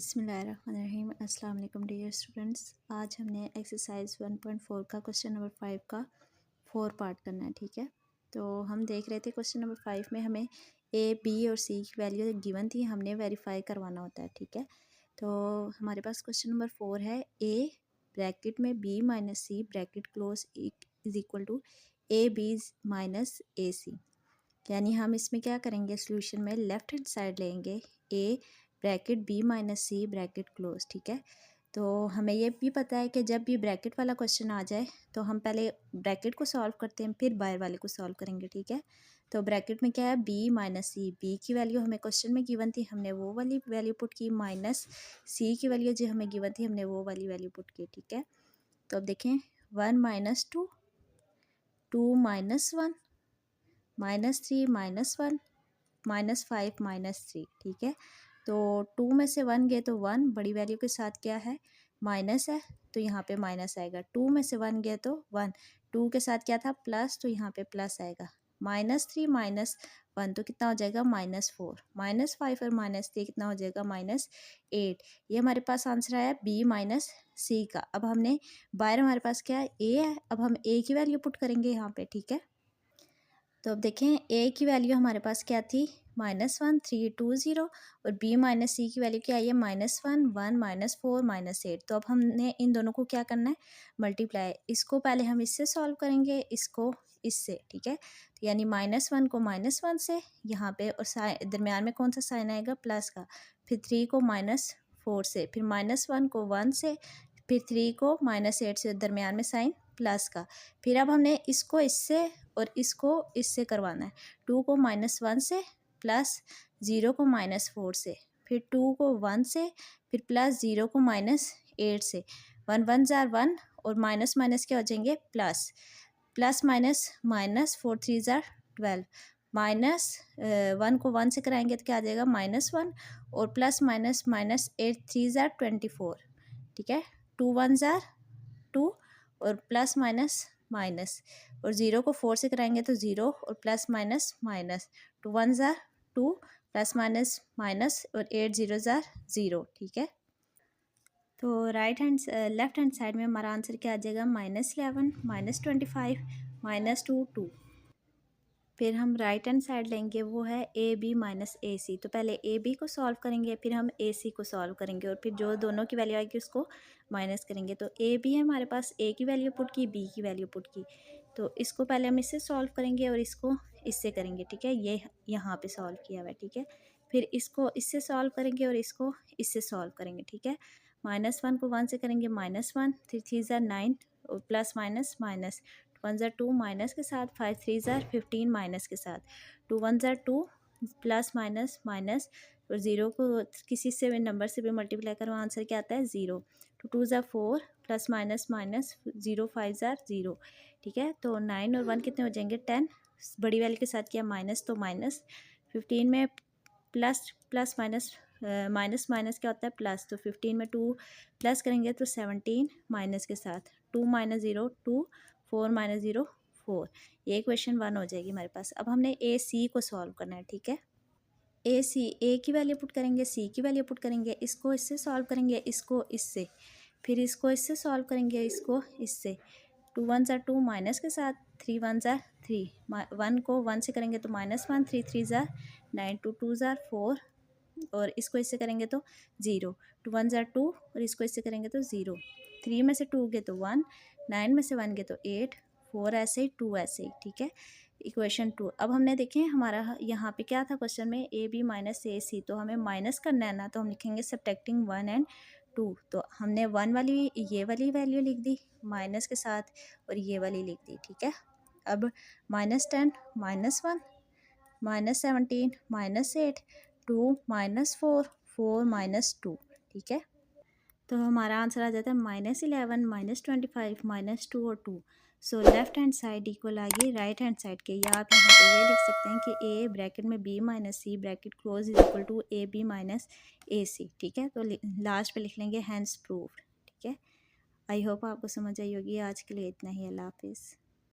बिस्मिल्लाहिर्रहमानिर्रहीम। अस्सलाम वालेकुम डियर स्टूडेंट्स। आज हमने एक्सरसाइज 1.4 का क्वेश्चन नंबर 5 का 4 पार्ट करना है। ठीक है, तो हम देख रहे थे क्वेश्चन नंबर 5 में हमें ए बी और सी की वैल्यू गिवन थी, हमने वेरीफाई करवाना होता है। ठीक है, तो हमारे पास क्वेश्चन नंबर 4 है ए ब्रैकेट में B minus C bracket close is equal to A B minus A C. यानी हम इसमें क्या करेंगे, सोल्यूशन में लेफ्ट हैंड साइड लेंगे A bracket B minus C bracket close. ठीक है, तो हमें ये भी पता है कि जब भी ब्रैकेट वाला क्वेश्चन आ जाए तो हम पहले ब्रैकेट को सॉल्व करते हैं, फिर बाहर वाले को सॉल्व करेंगे। ठीक है, तो ब्रैकेट में क्या है, बी माइनस सी। बी की वैल्यू हमें क्वेश्चन में गिवन थी, हमने वो वाली वैल्यू पुट की, माइनस सी की वैल्यू जो हमें गिवन थी हमने वो वाली वैल्यू पुट की। ठीक है, तो अब देखें 1 minus 2, 2 minus 1, minus 3 minus 1, minus 5 minus 3। ठीक है, तो 2 में से 1 गए तो 1, बड़ी वैल्यू के साथ क्या है, माइनस है, तो यहाँ पे माइनस आएगा। 2 में से 1 गए तो 1, 2 के साथ क्या था, प्लस, तो यहाँ पे प्लस आएगा। माइनस 3 माइनस 1 तो कितना हो जाएगा, माइनस 4, माइनस 5 और माइनस 3 कितना हो जाएगा, माइनस 8। ये हमारे पास आंसर आया बी माइनस सी का। अब हमने बाहर हमारे पास क्या है, ए है, अब हम ए की वैल्यू पुट करेंगे यहाँ पे। ठीक है, तो अब देखें ए की वैल्यू हमारे पास क्या थी, -1 3 2 0, और बी माइनस सी की वैल्यू क्या आई है, -1 1 -4 -8। तो अब हमने इन दोनों को क्या करना है, मल्टीप्लाई। इसको पहले हम इससे सॉल्व करेंगे, इसको इससे। ठीक है, तो यानी -1 को -1 से यहाँ पे, और दरम्यान में कौन सा साइन आएगा, प्लस का, फिर 3 को -4 से, फिर -1 को 1 से, फिर 3 को -8 से, दरम्यान में साइन प्लस का। फिर अब हमने इसको इससे और इसको इससे करवाना है। 2 को -1 से, प्लस 0 को -4 से, फिर 2 को 1 से, फिर प्लस 0 को -8 से। 1 1 जार 1, और माइनस माइनस क्या हो जाएंगे, plus, plus minus minus, 4 3 jar 12, minus 1 को 1 से कराएंगे तो क्या आ जाएगा, -1, और प्लस माइनस माइनस 8 3 जार 24। ठीक है, 2 1 जार 2, और प्लस माइनस माइनस, और 0 को 4 से कराएंगे तो 0, और plus minus minus, 2 1 jar 2, plus minus minus, और 8 0 जार 0। ठीक है, तो लेफ्ट हैंड साइड में हमारा आंसर क्या आ जाएगा, -11 -25 -2 2। फिर हम राइट हैंड साइड लेंगे, वो है ए बी माइनस ए सी। तो पहले ए बी को सॉल्व करेंगे, फिर हम ए सी को सॉल्व करेंगे, और फिर जो दोनों की वैल्यू आएगी उसको माइनस करेंगे। तो ए बी है हमारे पास, ए की वैल्यू पुट की, बी की वैल्यू पुट की, तो इसको पहले हम इससे सॉल्व करेंगे और इसको इससे करेंगे। ठीक है, ये यहाँ पे सॉल्व किया हुआ है। ठीक है, फिर इसको इससे सॉल्व करेंगे और इसको इससे सॉल्व करेंगे। ठीक है, -1 को 1 से करेंगे, -1, 3 3 जार 9, और plus minus minus, 1 jar 2 minus के साथ, 5 3 जार 15 माइनस के साथ, 2 1 जार 2, प्लस माइनस माइनस, और 0 को किसी से भी नंबर से भी मल्टीप्लाई करो, आंसर क्या आता है, 0। 2 2 jar 4, plus minus minus, 0 5 jar 0। ठीक है, तो 9 और 1 कितने हो जाएंगे, 10, बड़ी वैल्यू के साथ किया माइनस, तो माइनस, 15 में plus plus minus, minus minus क्या होता है, प्लस, तो 15 में 2 प्लस करेंगे तो 17 माइनस के साथ, 2 - 0 2, 4 - 0 4। ये क्वेश्चन 1 हो जाएगी हमारे पास। अब हमने ए सी को सॉल्व करना है। ठीक है, ए सी, ए की वैल्यू पुट करेंगे, सी की वैल्यू पुट करेंगे, इसको इससे सॉल्व करेंगे, इसको इससे, फिर इसको इससे सॉल्व करेंगे, इसको इससे। 2 1 जार 2 माइनस के साथ, 3 1 जार 3, 1 को 1 से करेंगे तो -1, 3 3 जार 9, 2 2 जार 4, और इसको इससे करेंगे तो 0, 2 1 जार 2, और इसको इससे करेंगे तो 0, 3 में से 2 गए तो 1, 9 में से 1 गए तो 8, 4 ऐसे ही, 2 ऐसे ही। ठीक है, इक्वेशन 2। अब हमने देखें हमारा यहाँ पे क्या था क्वेश्चन में, ए बी माइनस ए सी, तो हमें माइनस करना है ना, तो हम लिखेंगे सब्ट्रैक्टिंग 1 एंड 2। तो हमने 1 वाली ये वाली वैल्यू लिख दी माइनस के साथ, और ये वाली लिख दी। ठीक है, अब -10 -1 -17 -8, 2 -4 4 -2। ठीक है, तो हमारा आंसर आ जाता है -11 -25 -2 और 2। So left hand side equal आ गई राइट हैंड साइड के, या आप यहाँ पे ये लिख सकते हैं कि ए ब्रैकेट में B minus C bracket close is equal to A B minus A C. ठीक है, तो लास्ट पे लिख लेंगे हैंस प्रूव्ड। ठीक है, आई होप आपको समझ आई होगी। आज के लिए इतना ही, अल्लाह हाफिज़।